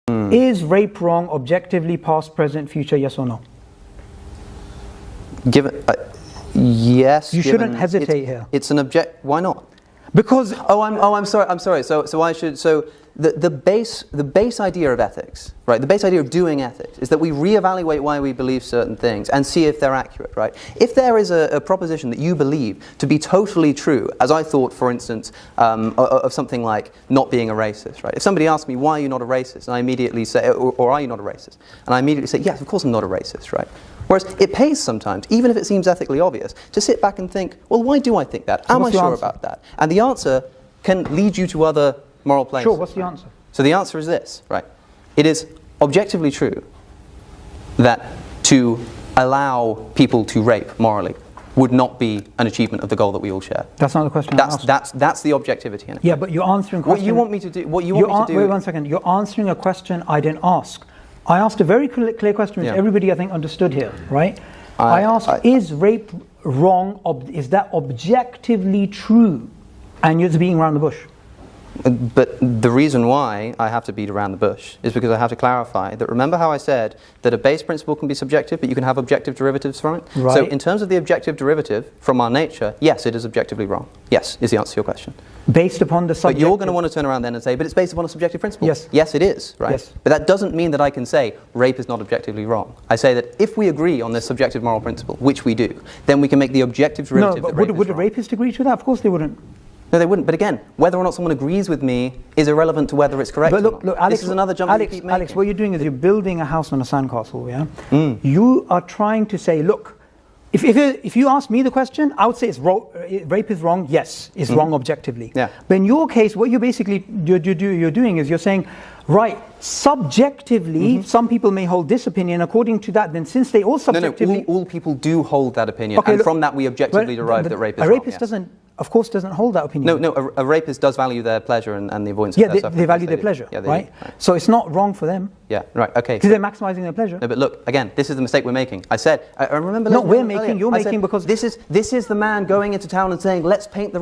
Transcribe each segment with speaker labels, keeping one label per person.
Speaker 1: Is rape wrong objectively, past, present, future, yes or no?
Speaker 2: Yes.
Speaker 1: You shouldn't hesitate here.
Speaker 2: It's an why not?
Speaker 1: Because
Speaker 2: I'm sorry. So I should. So the base idea of ethics, right? The base idea of doing ethics is that we reevaluate why we believe certain things and see if they're accurate, right? If there is a proposition that you believe to be totally true, as I thought, for instance, of something like not being a racist, right? If somebody asks me, why are you not a racist? And I immediately say, or are you not a racist? And I immediately say, yes, of course I'm not a racist, right? Whereas it pays sometimes, even if it seems ethically obvious, to sit back and think, well, why do I think that? Am I sure about that? And the answer can lead you to other moral places.
Speaker 1: Sure, what's the answer?
Speaker 2: So the answer is this, right? It is objectively true that to allow people to rape morally would not be an achievement of the goal that we all share.
Speaker 1: That's not the question I asked.
Speaker 2: That's the objectivity in it.
Speaker 1: Yeah, but you're answering a question.
Speaker 2: What you want me to do... Wait
Speaker 1: 1 second. You're answering a question I didn't ask. I asked a very clear question which everybody, I think, understood here, right? I asked, is rape wrong? Is that objectively true? And you're just beating around the bush.
Speaker 2: But the reason why I have to beat around the bush is because I have to clarify that, remember how I said that a base principle can be subjective, but you can have objective derivatives from it?
Speaker 1: Right.
Speaker 2: So in terms of the objective derivative from our nature, yes, it is objectively wrong. Yes, is the answer to your question.
Speaker 1: Based upon the subjective...
Speaker 2: But you're going to want to turn around then and say, but it's based upon a subjective principle.
Speaker 1: Yes.
Speaker 2: Yes, it is, right?
Speaker 1: Yes.
Speaker 2: But that doesn't mean that I can say rape is not objectively wrong. I say that if we agree on this subjective moral principle, which we do, then we can make the objective derivative that rape is
Speaker 1: would a rapist agree to that? Of course they wouldn't.
Speaker 2: No, they wouldn't. But again, whether or not someone agrees with me is irrelevant to whether it's correct
Speaker 1: but look,
Speaker 2: or not.
Speaker 1: Look, Alex,
Speaker 2: this is another jump you keep making.
Speaker 1: Alex, what you're doing is you're building a house on a sandcastle, yeah? You are trying to say, look, if you ask me the question, I would say rape is wrong. Yes, it's wrong objectively.
Speaker 2: Yeah.
Speaker 1: But in your case, what you're basically you're doing is you're saying, right, subjectively, some people may hold this opinion. According to that, then since they all subjectively...
Speaker 2: No, all people do hold that opinion. Okay, and from that we objectively derive that rape is wrong.
Speaker 1: A rapist doesn't... Of course, doesn't hold that opinion.
Speaker 2: No, a rapist does value their pleasure and the avoidance of their suffering.
Speaker 1: Yeah, they value their pleasure, right? So it's not wrong for them.
Speaker 2: Yeah, right, okay.
Speaker 1: Because they're maximizing their pleasure.
Speaker 2: No, but look, again, this is the mistake we're making. I said, I remember...
Speaker 1: No, you're making because...
Speaker 2: This is the man going into town and saying, let's paint the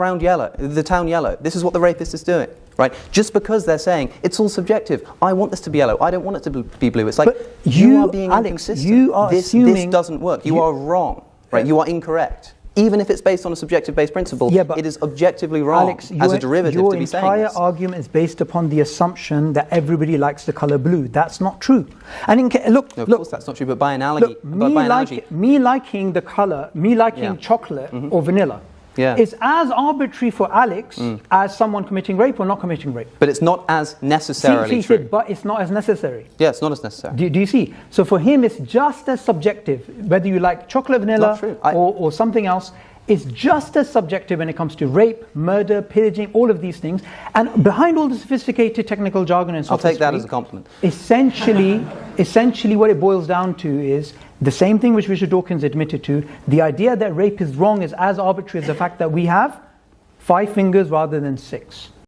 Speaker 2: town yellow. This is what the rapist is doing, right? Just because they're saying, it's all subjective. I want this to be yellow. I don't want it to be blue. It's like, you are being inconsistent.
Speaker 1: You are assuming...
Speaker 2: This doesn't work. You are wrong, right? You are incorrect. Even if it's based on a subjective-based principle, it is objectively wrong, Alex, as a derivative to be saying
Speaker 1: Your entire argument is based upon the assumption that everybody likes the color blue. That's not true. And look,
Speaker 2: of course that's not true. But by analogy,
Speaker 1: me liking the color, me liking chocolate or vanilla, is as arbitrary for Alex as someone committing rape or not committing rape.
Speaker 2: But it's not as necessarily true.
Speaker 1: Said, but it's not as necessary.
Speaker 2: Yeah, it's not as necessary.
Speaker 1: Do you see? So for him, it's just as subjective. Whether you like chocolate, vanilla, or something else, it's just as subjective when it comes to rape, murder, pillaging, all of these things. And behind all the sophisticated technical jargon and sophistry,
Speaker 2: I'll take that as a compliment.
Speaker 1: Essentially what it boils down to is the same thing which Richard Dawkins admitted to. The idea that rape is wrong is as arbitrary as the fact that we have 5 fingers rather than 6.